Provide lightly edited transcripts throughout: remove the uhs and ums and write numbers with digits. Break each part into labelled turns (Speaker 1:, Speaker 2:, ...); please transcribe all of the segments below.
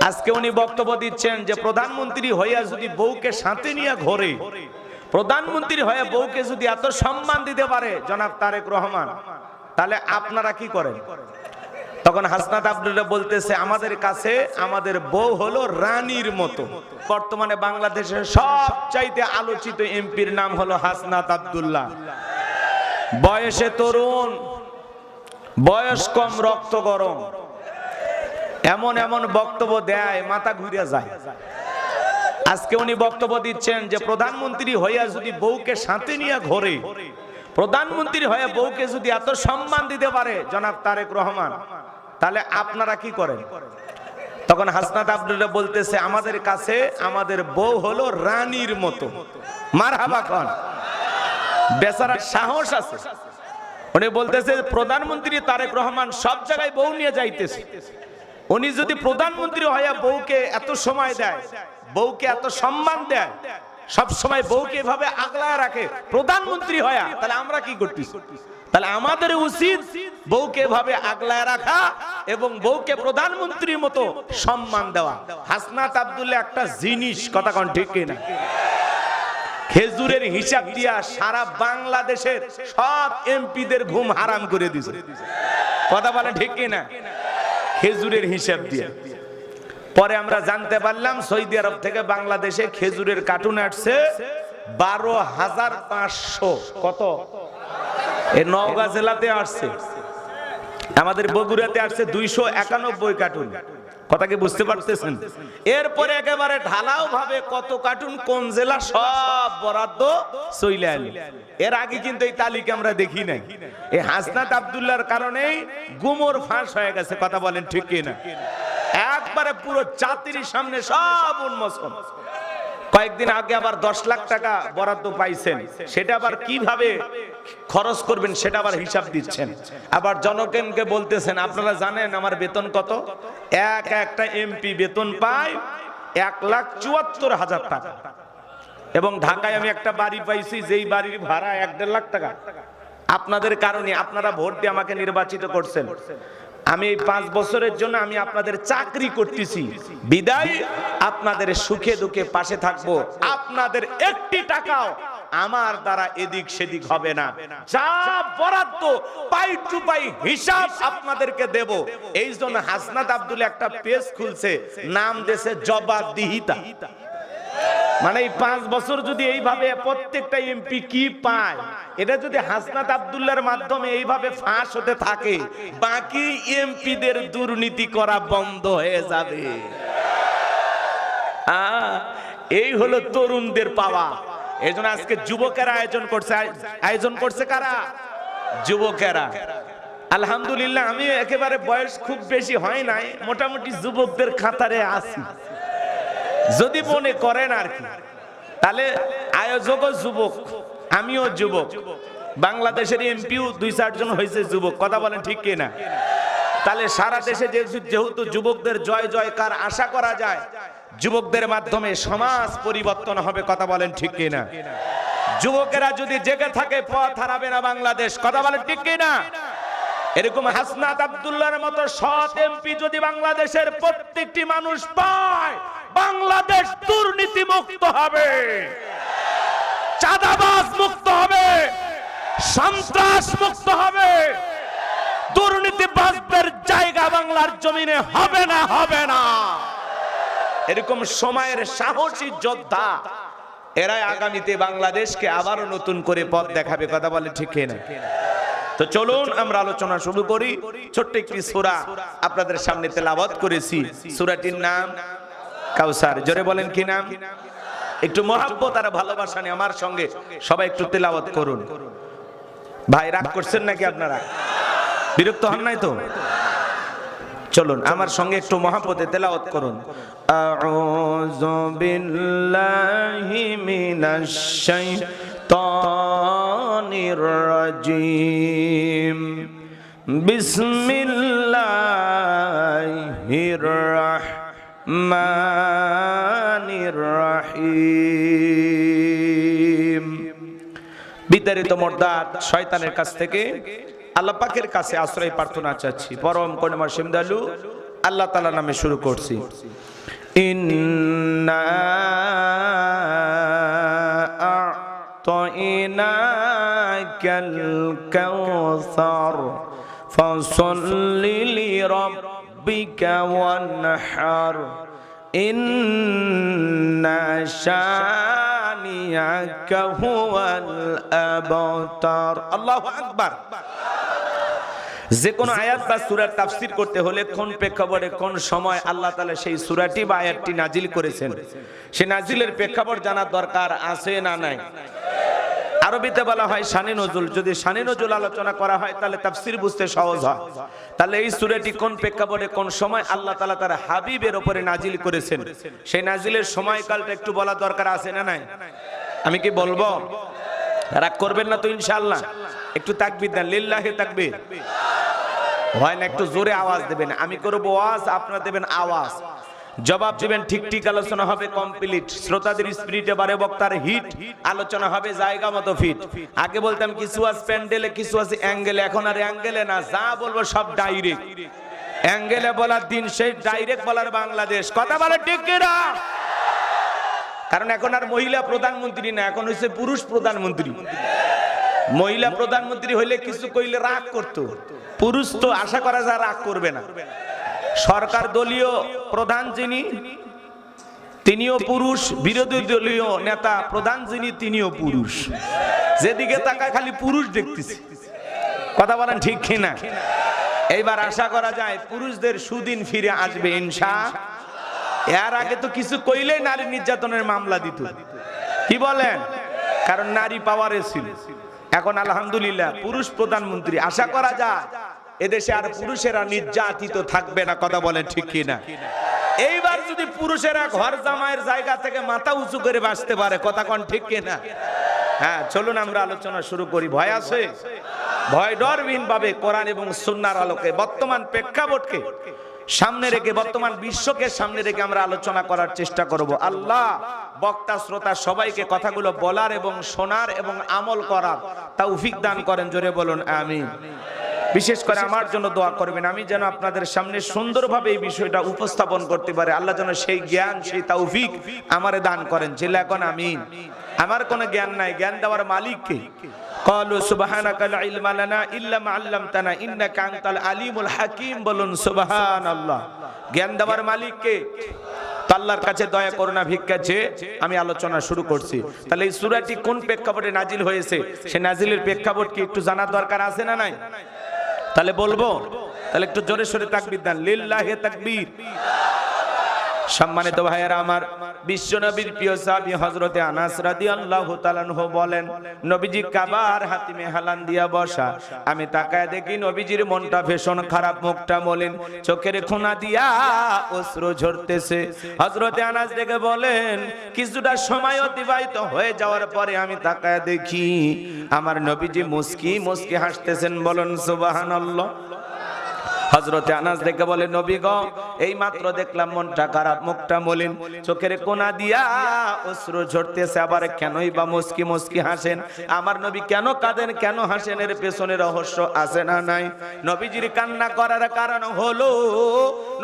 Speaker 1: আজকে উনি বক্তব্য দিচ্ছেন যে প্রধানমন্ত্রী হইয়া যদি বউকে সাথে নিয়ে ঘোরে, প্রধানমন্ত্রী হয়ে বউকে যদি এত সম্মান দিতে পারে জনাব তারেক রহমান, তাহলে আপনারা কি করেন? তখন হাসনাত আব্দুল্লাহ বলতেছে, আমাদের কাছে আমাদের বউ হলো রানীর মতো। বর্তমানে বাংলাদেশের সবচাইতে আলোচিত এমপির নাম হলো হাসনাত আব্দুল্লাহ। বয়সে তরুণ, বয়স কম, রক্ত গরম, এমন এমন বক্তব্য দেয় মাথা ঘুরে যায়। আজকে উনি বক্তব্য দিচ্ছেন যে প্রধানমন্ত্রী হইয়া যদি বউকে সাথে নিয়ে ঘোরে, প্রধানমন্ত্রী হয়ে বউকে যদি এত সম্মান দিতে পারে জনাব তারেক রহমান, তাহলে আপনারা কি করেন? তখন হাসনাত আব্দুল্লাহ বলতেছে, আমাদের কাছে আমাদের বউ হলো রানীর মতো। মারহাবা খান, বেচারার সাহস আছে। উনি বলতেছে প্রধানমন্ত্রী তারেক রহমান সব জায়গায় বউ নিয়ে যাইতেছে, উনি যদি প্রধানমন্ত্রী হইয়া বউকে এত সময় দেয়, বউকে এত সম্মান দেয়, সব সময় বউকে এভাবে আগলায় রাখে প্রধানমন্ত্রী হইয়া, তাহলে আমরা কি করতেছি? তাহলে আমাদের উচিত বউকে এভাবে আগলায় রাখা এবং বউকে প্রধানমন্ত্রীর মতো সম্মান দেওয়া। হাসনাত আব্দুল্লাহ একটা জিনিস, কথা কোন ঠিক কিনা? খেজুরের হিসাব দিয়া সারা বাংলাদেশের সব এমপিদের ঘুম হারাম করে দিয়েছে। কথা বলে ঠিক কিনা? খেজুরের হিসাব দিয়া। পরে আমরা জানতে পারলাম সৌদি আরব থেকে বাংলাদেশে খেজুরের কার্টুন আসছে 12,500। কত? এই নওগাঁ জেলাতে আসছে, আমাদের বগুড়াতে আসছে 291 কার্টুন। কথা কি বুঝতে পারতেছেন? এরপরে একেবারে ঢালাও ভাবে কত কার্টুন কোন জেলা সব বরাদ্দ চলে এলো। এর আগে কিন্তু এই তালিকা আমরা দেখি নাই। এই হাসনাত আব্দুল্লাহর কারণেই গুমর ফাঁস হয়ে গেছে। কথা বলেন ঠিক কিনা? একবারে পুরো জাতির সামনে সব উন্মোচন। কয়েকদিন আগে আবার 10 লাখ টাকা বরাদ্দ পাইছেন, সেটা আবার কিভাবে খরচ করবেন সেটা আবার হিসাব দিচ্ছেন। আবার জনগণকে বলতেছেন, আপনারা জানেন আমার বেতন কত? একটা এমপি বেতন পায় 1,74,000 টাকা। এবং ঢাকায় আমি একটা বাড়ি পাইছি, যেই বাড়ির ভাড়া 1-1.5 লাখ টাকা। আপনাদের কারণে, আপনারা ভোট দিয়ে আমাকে নির্বাচিত করছেন, আমি 5 বছরের জন্য আমি আপনাদের চাকরি করতেছি, বিদায় আপনাদের সুখে দুঃখে পাশে থাকবো। আপনাদের একটি টাকাও আমার দ্বারা এদিক সেদিক হবে না। যা বরাদ্দ পাই টু পাই হিসাব আপনাদেরকে দেব। এই জন্য হাসনাত আব্দুল্লাহ একটা পেজ খুলছে, নাম দিয়েছে জবাবদিহিতা। মানে এই 5 বছর যদি এইভাবে প্রত্যেকটা এমপি কি পায়, এটা যদি হাসনাত আব্দুল্লাহর মাধ্যমে এইভাবে ফাঁস হতে থাকে, বাকি এমপিদের দুর্নীতি করা বন্ধ হয়ে যাবে। এই হলো তরুণদের পাওয়া। এই জন্য আজকে যুবকেরা আয়োজন করছে কারা? যুবকেরা। আলহামদুলিল্লাহ, আমি একেবারে বয়স খুব বেশি হয় নাই, মোটামুটি যুবকদের খাতারে আছি। যদি মনে করেন আর কি, তাহলে আয়োজকও যুবক, আমিও যুবক, বাংলাদেশের এমপিও 2-4 জন হয়েছে যুবক। কথা বলেন ঠিক কিনা? তাহলে সারা দেশে যেহেতু যুবকদের জয় জয়কার আশা করা যায়, যুবকদের মাধ্যমে সমাজ পরিবর্তন হবে। কথা বলেন ঠিক কিনা? যুবকেরা যদি জেগে থাকে পথ হারাবে না বাংলাদেশ। কথা বলেন ঠিক কিনা? এরকম হাসনাত আব্দুল্লাহর মতো সৎ এমপি যদি বাংলাদেশের প্রত্যেকটি মানুষ পায়, বাংলাদেশ দুর্নীতি মুক্ত হবে, চাঁদাবাজ মুক্ত হবে, সন্ত্রাস মুক্ত হবে, দুর্নীতিবাজদের জায়গা বাংলার জমিনে হবে না, হবে না। এরকম সময়ের সাহসী যোদ্ধা এরাই আগামীতে বাংলাদেশকে আবারও নতুন করে পথ দেখাবে। কথা বলে ঠিক না? তো চলুন আমরা আলোচনা শুরু করি। ছোট্ট একটি সূরা আপনাদের সামনে তেলাওয়াত করেছি, সূরাটির নাম কাউসার। জোরে বলেন কি নাম? একটু মহব্বত আর ভালোবাসা নিয়ে আমার সঙ্গে সবাই একটু তেলাওয়াত করুন। ভাই রাগ করছেন নাকি আপনারা? বিরক্ত হন নাই তো? চলুন আমার সঙ্গে একটু মহব্বতে তেলাওয়াত করুন। আউযু বিল্লাহি মিনাশ শাইতানির রাজিম। বিসমিল্লাহির রাহমানির রাহিম। বিতাড়িত মর্দাত শয়তানের কাছ থেকে আল্লাহ পাকের কাছে আশ্রয় প্রার্থনা চাচ্ছি। পরম করুণাময় সিমদালু আল্লাহ তাআলার নামে শুরু করছি। ইন্না আ'তাইনাকাল কাউসার ফাসাল্লি লিরাব্বিকা ওয়ানহার ইন্না শানিয়াকা হুয়াল আবতার। আল্লাহু আকবার। যে কোনো আয়াত বা সূরার তাফসীর করতে হলে কোন প্রেক্ষাপটে কোন সময় আল্লাহ তাআলা সেই সূরাটি বা আয়াতটি নাজিল করেছেন, সেই নাজিলের প্রেক্ষাপট জানার দরকার আছে না নাই? আরবিতে বলা হয় শানে নজুল। যদি শানে নজুল আলোচনা করা হয় তাহলে তাফসীর বুঝতে সহজ হয়। তাহলে এই সূরাটি কোন প্রেক্ষাপটে কোন সময় আল্লাহ তাআলা তার হাবিবের উপরে নাজিল করেছেন, সেই নাজিলের সময়কালটা একটু বলা দরকার আছে না নাই? আমি কি বলবো? রাগ করবেন না তো ইনশাআল্লাহ? একটু তাকবীর দেন, লিল্লাহি তাকবীর। হয় না, একটু জোরে আওয়াজ দেবেন। আমি করব ওয়াজ, আপনারা দেবেন আওয়াজ, জবাব দিবেন। ঠিক ঠিক আলোচনা হবে কমপ্লিট। শ্রোতাদের স্পিরিটে বারে, বক্তার হিট, আলোচনা হবে জায়গা মতো ফিট। আগে বলতাম কিছু আছে প্যান্ডেলে, কিছু আছে অ্যাঙ্গেলে। এখন আর অ্যাঙ্গেলে না, যা বলবো সব ডাইরেক্ট। অ্যাঙ্গেলে বলার দিন সেই, ডাইরেক্ট বলার বাংলাদেশ। কথা বলে ঠিক কিনা? কারণ এখন আর মহিলা প্রধানমন্ত্রী না, এখন হচ্ছে পুরুষ প্রধানমন্ত্রী। মহিলা প্রধানমন্ত্রী হইলে কিছু কইলে রাগ করতো, পুরুষ তো আশা করা যায় রাগ করবে না। সরকার দলীয় প্রধান যিনি, তিনিও পুরুষ। বিরোধী দলীয় নেতা প্রধান যিনি, তিনিও পুরুষ। যেদিকে তাকায় খালি পুরুষ দেখতেছি। কথা বলেন ঠিক কিনা? এইবার আশা করা যায় পুরুষদের সুদিন ফিরে আসবে ইনশাআল্লাহ। এর আগে তো কিছু কইলেই নারী নির্যাতনের মামলা দিত। কি বলেন? কারণ নারী পাওয়ারে ছিল। এখন আলহামদুলিল্লাহ পুরুষ প্রধানমন্ত্রী। আশা করা যায় এদেশে আর পুরুষেরা নির্যাতিত থাকবে না। কথা বলেন ঠিক কিনা? এইবার যদি পুরুষেরা ঘর জামাইয়ের জায়গা থেকে মাথা উঁচু করে বাঁচতে পারে, কথা কোন ঠিক কিনা? হ্যাঁ, চলুন আমরা আলোচনা শুরু করি। ভয় আছে? ভয় ডরবিহীন ভাবে কোরআন এবং সুন্নাহর আলোকে বর্তমান প্রেক্ষাপটকে সামনে রেখে, বর্তমান বিশ্বকে সামনে রেখে আমরা আলোচনা করার চেষ্টা করব। আল্লাহ বক্তা শ্রোতা সবাইকে কথাগুলো বলার এবং শোনার এবং আমল করার তৌফিক দান করেন। জোরে বলুন আমিন। বিশেষ করে আমার জন্য দোয়া করবেন, আমি যেন আপনাদের সামনে সুন্দরভাবে এই বিষয়টা উপস্থাপন করতে পারি। আল্লাহ যেন সেই জ্ঞান, সেই তৌফিক আমারে দান করেন। জেলা এখন আমিন। আমার কোনো জ্ঞান নাই, জ্ঞান দেওয়ার মালিক কে? ক্বালু সুবহানাকা লা ইলমা লানা ইল্লা মা আল্লামতানা ইন্নাকা আনতাল আলিমুল হাকীম। বলুন সুবহানাল্লাহ। জ্ঞান দেওয়ার মালিক কে? আল্লাহর কাছে দয়া করুণা ভিক্ষা চেয়ে আমি আলোচনা শুরু করছি। তাহলে এই সূরাটি কোন প্রেক্ষাপটে নাজিল হয়েছে, সেই নাজিলের প্রেক্ষাপট কি একটু জানার দরকার আছে না নাই? তাহলে বলবো, তাহলে একটু জোরে সোরে তাকবীর দেন, লিল্লাহি তাকবীর। সম্মানিত ভাইয়েরা আমার, বিশ্ব নবীর প্রিয় সাহাবী হযরতে আনাস রাদিয়াল্লাহু তাআলা আনহু বলেন, নবীজি কাবার হাতিমে হালান দিয়া বসা। আমি তাকায় দেখি নবীজির মনটা ভীষণ খারাপ, মুখটা মলিন, চোখের কোনা দিয়া অশ্রু ঝরতেছে। হযরতে আনাস দেখে বলেন, কিছুটা সময় অতিবাহিত হয়ে যাওয়ার পরে আমি তাকায় দেখি আমার নবীজি মুস্কি মুস্কি হাসতেছেন। বলুন সুবহানাল্লাহ। হযরতে আনাস দেখে বলে, নবী গো, এই মাত্র দেখলাম মনটা খারাপ, মুখটা মলিন, চোখের কোনা দিয়া অশ্রু ঝরতেছে, আবার কেনই বা মুস্কি মুস্কি হাসেন? আমার নবী কেন কাঁদেন, কেন হাসেন? এর পেছনে রহস্য আছে না নাই? নবীজির কান্না করার কারণ হলো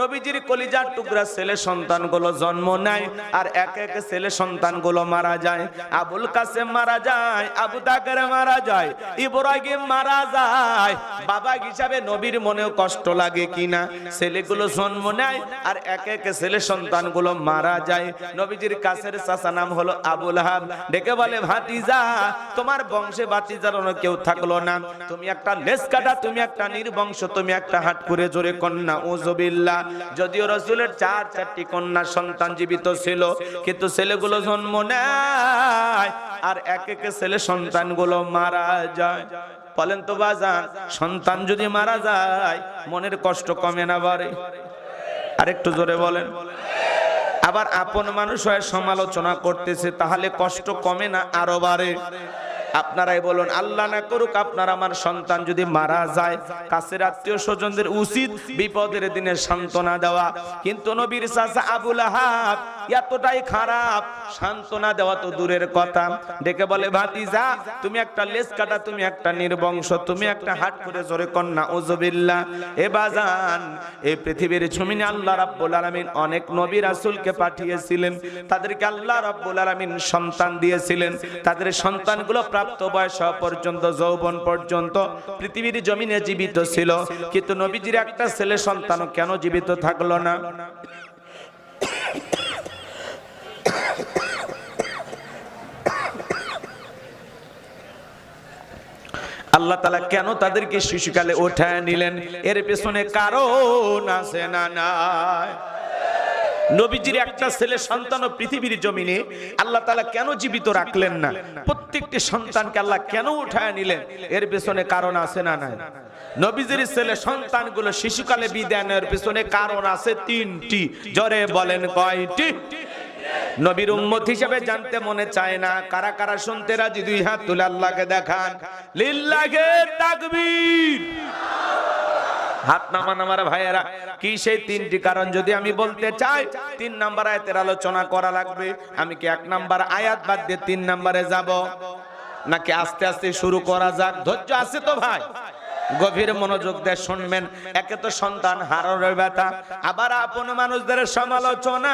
Speaker 1: নবীজির কলিজার টুকরা ছেলে সন্তানগুলো জন্ম নেয়, আর এক এক ছেলে সন্তানগুলো মারা যায়। আবুল কাসেম মারা যায়, আবু তাকের মারা যায়, ইব্রাহিম মারা যায়। বাবা হিসাবে নবীর মনেও কষ্ট লাগে কিনা? ছেলেগুলো জন্ম নেয় আর এক এক ছেলে সন্তানগুলো মারা যায়। নবীজির কাছের চাচা নাম হলো আবু লাহাব, ডেকে বলে, ভাতিজা, তোমার বংশে ভাতিজার কেউ থাকলো না, তুমি একটা লেজ কাটা, তুমি একটা নির্বংশ, তুমি একটা হাট করে জোরে কন্যা উযুবিল্লাহ। যদিও রাসূলের চারটি কন্যা সন্তান জীবিত ছিল, কিন্তু ছেলেগুলো জন্ম নেয় আর এক এক ছেলে সন্তানগুলো মারা যায়। বলেন তো বাজান, সন্তান যদি মারা যায় মনের কষ্ট কমে না বাড়ে? আরেকটু জোরে বলেন। আবার আপন মানুষ হয়ে সমালোচনা করতেছে, তাহলে কষ্ট কমে না আরো বাড়ে? আপনারাই বলুন, আল্লাহ না করুক আপনার আমার সন্তান যদি মারা যায়, কাছের আত্মীয় স্বজনদের উচিত বিপদের দিনে সান্ত্বনা দেওয়া। কিন্তু নবীর চাচা আবু লাহাব এতটাই খারাপ, সান্ত্বনা দেওয়া তো দূরের কথা, ডেকে বলে ভাতিজা তুমি একটা লেজ কাটা, তুমি একটা নির্বংশ, তুমি একটা হাট করে জোরে কন্যা উযুবিল্লাহ। এ বাজান, এই পৃথিবীর জমিনে আল্লাহ রাব্বুল আলামিন অনেক নবী রাসূলকে পাঠিয়েছিলেন, তাদেরকে আল্লাহ রাব্বুল আলামিন সন্তান দিয়েছিলেন, তাদের সন্তানগুলো প্রাপ্ত বয়স হওয়া পর্যন্ত, যৌবন পর্যন্ত পৃথিবীর জমিনে জীবিত ছিল, কিন্তু নবীজির একটা ছেলে সন্তান কেন জীবিত থাকলো না? আল্লাহ তাআলা কেন তাদেরকে শিশুকালে উঠায় নিলেন? এর পেছনে কারণ আছে না নাই? নবীজির একটা ছেলে সন্তান পৃথিবীর জমিনে আল্লাহ তাআলা কেন জীবিত রাখলেন না? প্রত্যেকটি সন্তানকে আল্লাহ কেন উঠায় নিলেন? এর পেছনে কারণ আছে না নাই? নবীজির ছেলে সন্তানগুলো শিশুকালে বিদায় নেওয়ার পেছনে কারণ আছে তিনটি। জোরে বলেন কয়টি? নবীর উম্মত হিসেবে জানতে মনে চায় না? কারা কারা শুনতে রাজি? দুই হাত তুলে আল্লাহকে দেখান। লিল্লাহি তাকবীর। হাত নামান আমার ভাইয়েরা। কি সেই তিনটি কারণ? যদি আমি বলতে চাই 3 নাম্বার আয়াতের আলোচনা করা লাগবে, আমি কি 1 নাম্বার আয়াত বাদ দিয়ে 3 নাম্বারে যাব, নাকি আস্তে আস্তে শুরু করা যাক? ধৈর্য আছে তো ভাই? গভীর মনোযোগ দিয়ে শুনবেন। একে তো সন্তান হারানোর ব্যথা, আবার আপন মানুষদের সমালোচনা,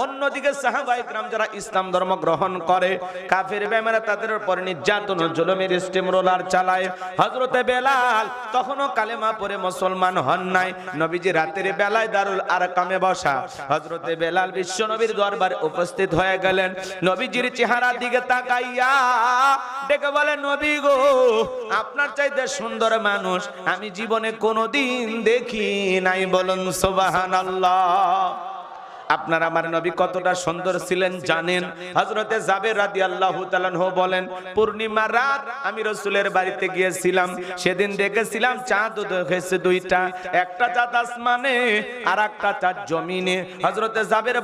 Speaker 1: অন্যদিকে সাহাবায়ে কেরাম যারা ইসলাম ধর্ম গ্রহণ করে, কাফের বেঈমানরা তাদের উপর নির্যাতন ও জুলুমের স্টিম রোলার চালায়। হযরতে বেলাল তখনও কালেমা পড়ে মুসলমান হন নাই। নবীজি রাতের বেলায় দারুল আরকামে বসা, হযরতে বেলাল বিশ্ব নবীর দরবারে উপস্থিত হয়ে গেলেন। নবীজির চেহারার দিকে তাকাইয়া ডেকে বলে, নবী গো, আপনার চাইতে সুন্দর মানুষ আমি জীবনে কোনোদিন দেখি নাই। বলুন সুবহানাল্লাহ। আপনার আমার নবী কতটা সুন্দর ছিলেন জানেন? হযরতে জাবের রাদিয়াল্লাহু তাআলা আনহু বলেন, পূর্ণিমা রাত আমি রাসূলের বাড়িতে গিয়েছিলাম, সেদিন দেখেছিলাম চাঁদ দেখেছে দুইটা, একটা চাঁদ আসমানে আর একটা চাঁদ জমিনে। হযরতে জাবের